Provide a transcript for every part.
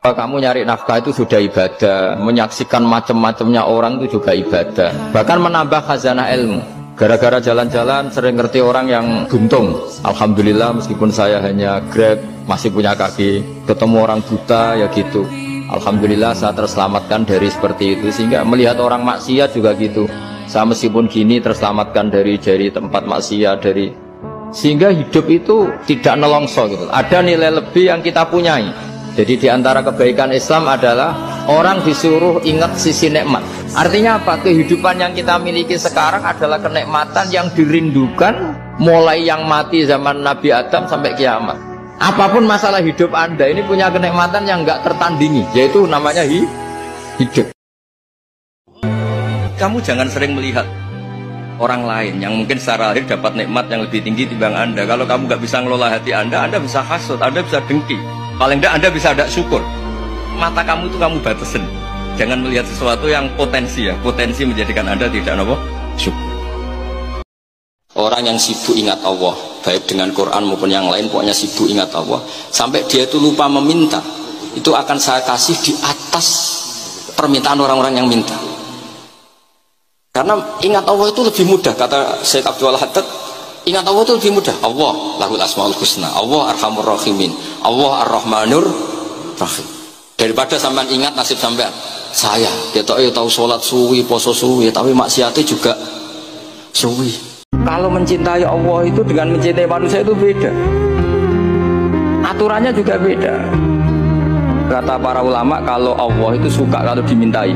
Kamu nyari nafkah itu sudah ibadah, menyaksikan macam-macamnya orang itu juga ibadah, bahkan menambah khazanah ilmu. Gara-gara jalan-jalan sering ngerti orang yang buntung. Alhamdulillah meskipun saya hanya Grab, masih punya kaki, ketemu orang buta ya gitu. Alhamdulillah saya terselamatkan dari seperti itu. Sehingga melihat orang maksiat juga gitu. Saya meskipun gini terselamatkan dari tempat maksiat, sehingga hidup itu tidak nelongso gitu. Ada nilai lebih yang kita punyai. Jadi di antara kebaikan Islam adalah orang disuruh ingat sisi nikmat. Artinya apa? Kehidupan yang kita miliki sekarang adalah kenikmatan yang dirindukan mulai yang mati zaman Nabi Adam sampai kiamat. Apapun masalah hidup Anda ini punya kenikmatan yang nggak tertandingi, yaitu namanya hidup. Kamu jangan sering melihat orang lain yang mungkin secara lahir dapat nikmat yang lebih tinggi timbang Anda. Kalau kamu nggak bisa ngelola hati Anda bisa hasut, Anda bisa dengki. Paling tidak Anda bisa ada syukur. Mata kamu itu kamu batasin. Jangan melihat sesuatu yang potensi ya. Potensi menjadikan Anda tidak syukur. Orang yang sibuk ingat Allah, baik dengan Quran maupun yang lain, pokoknya sibuk ingat Allah, sampai dia itu lupa meminta, itu akan saya kasih di atas permintaan orang-orang yang minta. Karena ingat Allah itu lebih mudah, kata Syekh Abdul Haddad, ingat Allah itu lebih mudah. Allah lahul asmaul husna, Allah arhamur rahimin, Allah ar-rahmanur rahim. Daripada sampean ingat nasib sampean, saya ya tahu sholat suwi, poso suwi, tapi maksiatnya juga suwi. Kalau mencintai Allah itu dengan mencintai manusia itu beda, aturannya juga beda. Kata para ulama, kalau Allah itu suka kalau dimintai.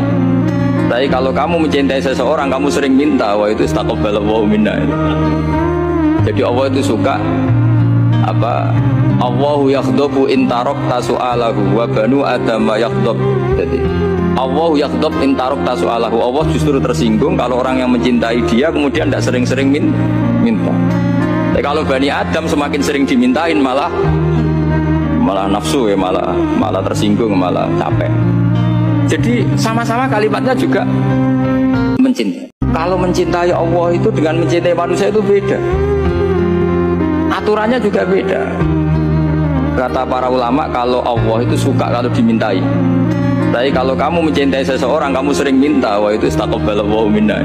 Tapi kalau kamu mencintai seseorang, kamu sering minta, wah itu istaqabbalallahu minna. Jadi Allah itu suka apa? Allahu yaghdabu in tarakta su'alahu wa banu adama yaghdab. Jadi Allahu yaghdabu in tarakta su'alahu. Allah justru tersinggung kalau orang yang mencintai dia kemudian tidak sering-sering minta. Tapi kalau Bani Adam semakin sering dimintain malah nafsu ya, malah tersinggung, malah capek. Jadi sama-sama kalimatnya juga mencintai. Kalau mencintai Allah itu dengan mencintai manusia itu beda, aturannya juga beda. Kata para ulama, kalau Allah itu suka kalau dimintai. Tapi kalau kamu mencintai seseorang, kamu sering minta, wah itu istaqabbalallahu minna.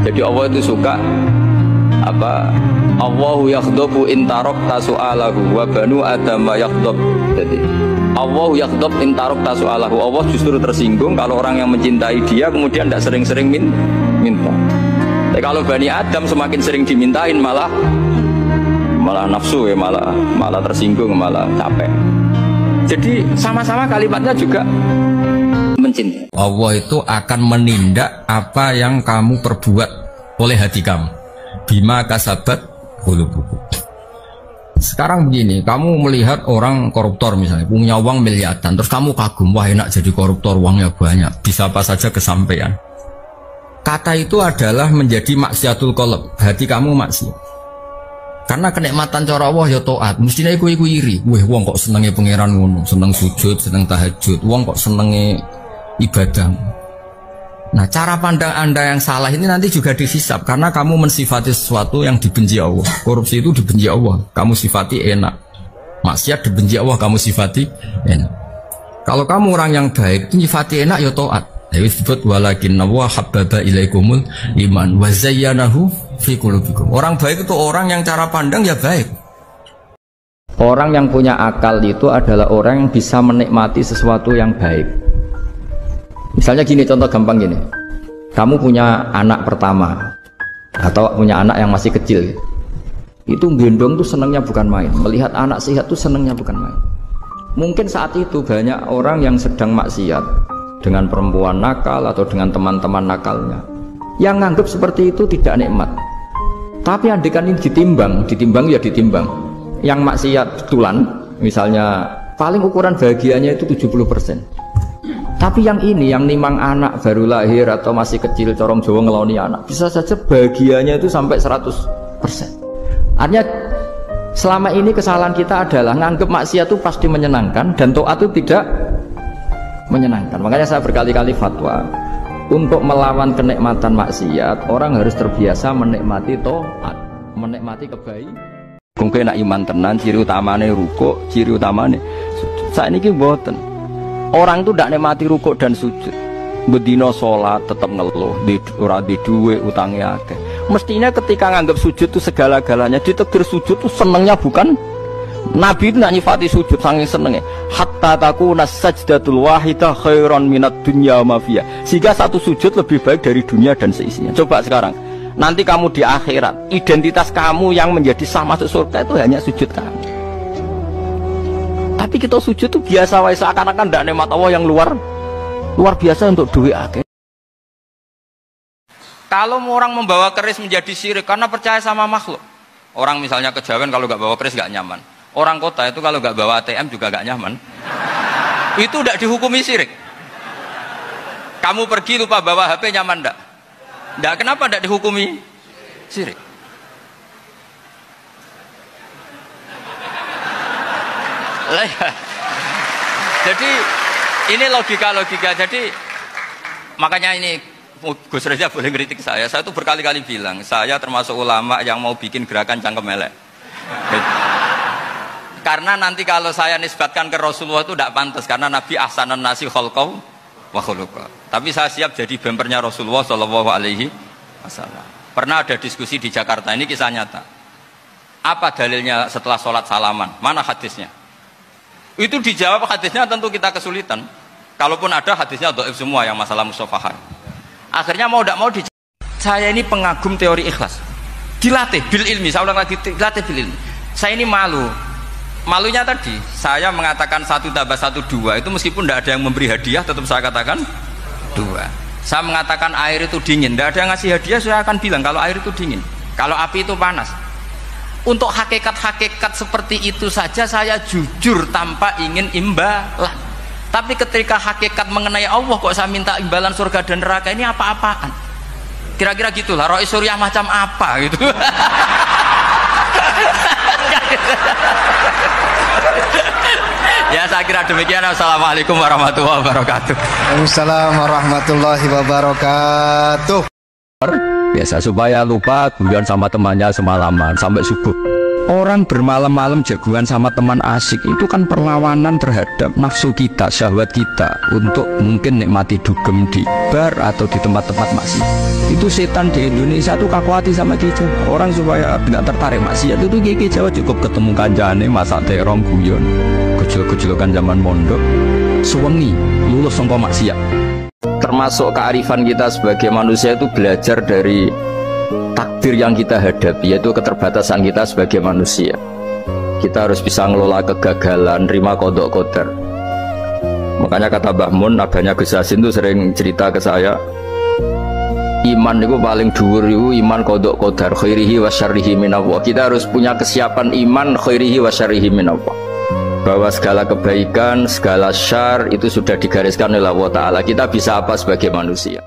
Jadi Allah itu suka apa? Allahu yaghdabu in tarakta su'alahu wa banu adama yaghdab. Jadi Allahu yaghdab in tarakta su'alahu. Allah justru tersinggung kalau orang yang mencintai dia kemudian tidak sering-sering minta. Tapi kalau Bani Adam semakin sering dimintain malah nafsu ya, malah tersinggung, malah capek. Jadi sama-sama kalimatnya juga mencintai. Allah itu akan menindak apa yang kamu perbuat oleh hati kamu. Bima kasabat qulubukum. Sekarang begini, kamu melihat orang koruptor misalnya, punya uang miliaran, terus kamu kagum, wah enak jadi koruptor, uangnya banyak, bisa apa saja kesampaian. Kata itu adalah menjadi maksiatul qalb, hati kamu maksiat. Karena kenikmatan cara Allah ya taat, mestinya iku iri. Wih, wong kok senenge pangeran ngono, seneng sujud, seneng tahajud, wong kok senenge ibadah. Nah, cara pandang Anda yang salah ini nanti juga dihisab karena kamu mensifati sesuatu yang dibenci Allah. Korupsi itu dibenci Allah, kamu sifati enak. Maksiat dibenci Allah, kamu sifati enak. Kalau kamu orang yang baik, itu sifati enak ya taat. Disebut walakinna wa habbaba ilaikumul iman wa zayyanahu fi qulubikum. Orang baik itu orang yang cara pandang ya baik. Orang yang punya akal itu adalah orang yang bisa menikmati sesuatu yang baik. Misalnya gini, contoh gampang gini. Kamu punya anak pertama atau punya anak yang masih kecil. Itu gendong tuh senangnya bukan main. Melihat anak sehat tuh senangnya bukan main. Mungkin saat itu banyak orang yang sedang maksiat dengan perempuan nakal atau dengan teman-teman nakalnya yang nganggap seperti itu tidak nikmat. Tapi andikan ini ditimbang ya ditimbang. Yang maksiat betulan misalnya paling ukuran bahagianya itu 70%. Tapi yang ini yang nimang anak baru lahir atau masih kecil, corong Jawa ngeloni anak, bisa saja bahagianya itu sampai 100%. Artinya selama ini kesalahan kita adalah nganggap maksiat itu pasti menyenangkan dan taat itu tidak menyenangkan. Makanya saya berkali-kali fatwa, untuk melawan kenikmatan maksiat orang harus terbiasa menikmati taat, menikmati kebaikan. Mungkin nak iman tenan ciri utamane rukuk, ciri utamane sujud. Saiki mboten. Orang itu tidak nikmati rukuk dan sujud. Bedino sholat tetap ngeluh, ora di duwe utangnya akeh. Mestinya ketika nganggap sujud itu segala-galanya, ditakdir sujud itu senengnya bukan. Nabi itu nak nyifati sujud saking senengnya. Hatta takuna sajdatul wahidah khairan minad dunya wa ma fiha. Sehingga satu sujud lebih baik dari dunia dan seisinya. Coba sekarang, nanti kamu di akhirat, identitas kamu yang menjadi sah masuk surga itu hanya sujud kamu. Tapi kita sujud itu biasa wae, seakan-akan ndak nikmat Allah yang luar biasa untuk duit akeh. Kalau orang membawa keris menjadi syirik karena percaya sama makhluk. Orang misalnya kejawen kalau nggak bawa keris nggak nyaman. Orang kota itu kalau nggak bawa ATM juga nggak nyaman. Itu tidak dihukumi syirik. Kamu pergi lupa bawa HP nyaman ndak? Ndak, kenapa ndak dihukumi syirik? Jadi ini logika. Jadi makanya ini Gus Reza boleh ngeritik saya. Saya itu berkali-kali bilang, saya termasuk ulama yang mau bikin gerakan cangkem elek. Karena nanti kalau saya nisbatkan ke Rasulullah itu tidak pantas, karena Nabi ahsanan nasi khalqahu wa khuluqa. Tapi saya siap jadi bempernya Rasulullah Shallallahu Alaihi Wasallam. Pernah ada diskusi di Jakarta, ini kisah nyata. Apa dalilnya setelah sholat salaman? Mana hadisnya? Itu dijawab hadisnya tentu kita kesulitan. Kalaupun ada hadisnya dhaif semua yang masalah mushafahah. Akhirnya mau tidak mau saya ini pengagum teori ikhlas. Dilatih bil ilmi, saya ulang lagi, dilatih bil ilmi. Saya ini malu. Malunya tadi, saya mengatakan 1 tambah 1 2 itu meskipun tidak ada yang memberi hadiah, tetap saya katakan 2. Saya mengatakan air itu dingin, tidak ada yang ngasih hadiah, saya akan bilang kalau air itu dingin, kalau api itu panas. Untuk hakikat-hakikat seperti itu saja saya jujur tanpa ingin imbalan. Tapi ketika hakikat mengenai Allah kok saya minta imbalan surga dan neraka, ini apa-apaan? Kira-kira gitulah, Rois Suriah macam apa gitu. Ya saya kira demikian. Assalamualaikum warahmatullahi wabarakatuh. Waalaikumsalam warahmatullahi wabarakatuh. Biasa supaya lupa guyon sama temannya semalaman sampai subuh. Orang bermalam-malam jagoan sama teman asik itu kan perlawanan terhadap nafsu kita, syahwat kita untuk mungkin nikmati dugem di bar atau di tempat-tempat maksiat. Itu setan di Indonesia tuh kakuati sama Ki Jawa. Orang supaya tidak tertarik maksiat itu Ki Jawa cukup ketemu kancane masak terong guyon, gejol-gejolokan zaman mondok, suwengi lulus sangka maksiat. Termasuk kearifan kita sebagai manusia itu belajar dari takdir yang kita hadapi, yaitu keterbatasan kita sebagai manusia. Kita harus bisa ngelola kegagalan, terima kodok kodar. Makanya kata Mbah Mun, abahnya Gus Hasin itu sering cerita ke saya, iman itu paling dhuwur itu iman kodok kodar, khairihi wa syarrihi minallah. Kita harus punya kesiapan iman khairihi wa syarrihi minallah, bahwa segala kebaikan, segala syar itu sudah digariskan oleh Allah Ta'ala. Kita bisa apa sebagai manusia?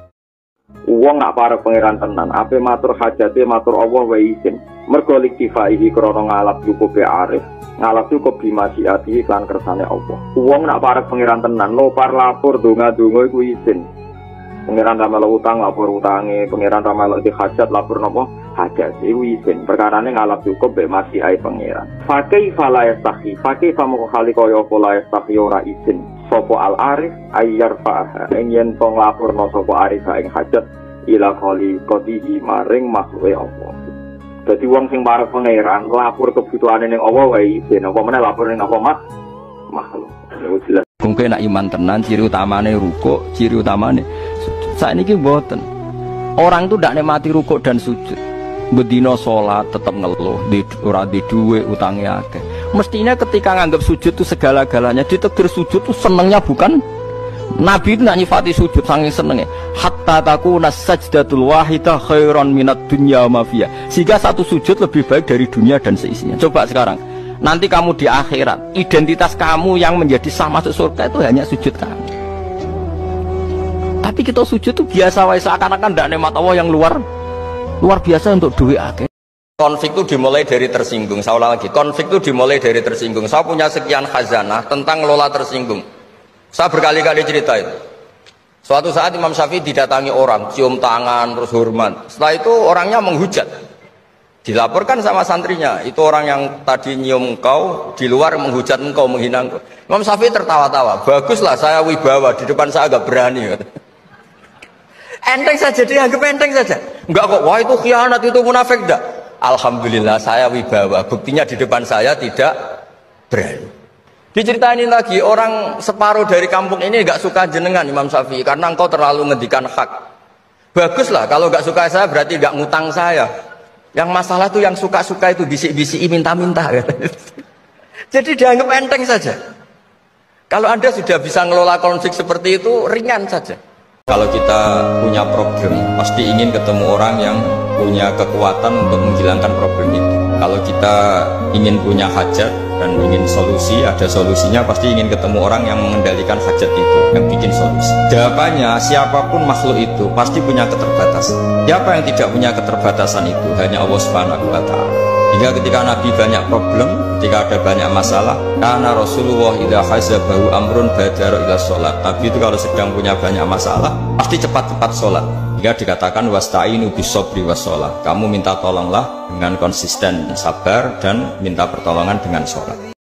Wong nak para pangeran tenan, ape matur hajate matur Allah wa izin. Mergo liktifaihi krana ngalap cukup be arif, ngalap cukup bimasyiati lan kersane Allah. Wong nak para pangeran tenan, lopar lapor donga-donga iku izin. Pangeran ra melok utang lapor utange, pangeran ra melok di hajat lapor napa? Hajat iku izin. Perkarane ngalap cukup be masyiai pangeran. Fakih fala yastahi, fakih famu khali kaya pola yastahi ora izin. Sopo al arif ayyar fa'ah yen tong laporno sopo arif ing hajat ila khali qadihi maring makhluke Allah. Dadi wong sing parek pangeran lapor kebutuhane ning Allah wae izin, apa meneh lapor ning apa makhluk. Jelas. Mungkin nak iman tenan ciri utamane rukuk, ciri utamane saiki mboten. Orang itu ndak nikmati rukuk dan sujud. Bedino sholat tetap ngeluh, ora di duwe utangnya akeh. Mestinya ketika nganggap sujud itu segala-galanya, ditakdir sujud itu senengnya bukan. Nabi itu nak nyifati sujud saking senengnya. Hatta takuna sajdatul wahidah khairan minad dunya wa ma fiha. Sehingga satu sujud lebih baik dari dunia dan seisinya. Coba sekarang, nanti kamu di akhirat, identitas kamu yang menjadi sah masuk surga itu hanya sujud kamu. Tapi kita sujud itu biasa wae, seakan-akan ndak nikmat Allah yang luar biasa untuk duit akeh. Konflik itu dimulai dari tersinggung. Saya ulang lagi, konflik itu dimulai dari tersinggung. Saya punya sekian khazanah tentang ngelola tersinggung. Saya berkali-kali cerita itu. Suatu saat Imam Syafi'i didatangi orang, cium tangan, terus hormat. Setelah itu orangnya menghujat. Dilaporkan sama santrinya, itu orang yang tadi nyium engkau, di luar menghujat engkau, menghina engkau. Imam Syafi'i tertawa-tawa, baguslah saya wibawa, di depan saya agak berani. Enteng saja, dianggap enteng saja. Enggak kok, wah itu khianat, itu munafik, enggak. Alhamdulillah saya wibawa, buktinya di depan saya tidak berani. Diceritain lagi, orang separuh dari kampung ini enggak suka jenengan Imam Syafi'i, karena engkau terlalu ngendikan hak. Baguslah, kalau enggak suka saya berarti enggak ngutang saya. Yang masalah tuh yang suka-suka itu bisik-bisik minta-minta. Jadi dianggap enteng saja. Kalau Anda sudah bisa ngelola konflik seperti itu, ringan saja. Kalau kita punya problem, pasti ingin ketemu orang yang punya kekuatan untuk menghilangkan problem itu. Kalau kita ingin punya hajat dan ingin solusi, ada solusinya, pasti ingin ketemu orang yang mengendalikan hajat itu, yang bikin solusi. Jawabannya, siapapun makhluk itu pasti punya keterbatasan. Siapa yang tidak punya keterbatasan itu? Hanya Allah Subhanahu wa Ta'ala. Hingga ketika Nabi banyak problem, ketika ada banyak masalah, karena Rasulullah idza hazabahu amrun badara ila sholat. Nabi itu kalau sedang punya banyak masalah, pasti cepat-cepat sholat. Hingga dikatakan wasta'inu bisobri wassalah. Kamu minta tolonglah dengan konsisten sabar dan minta pertolongan dengan sholat.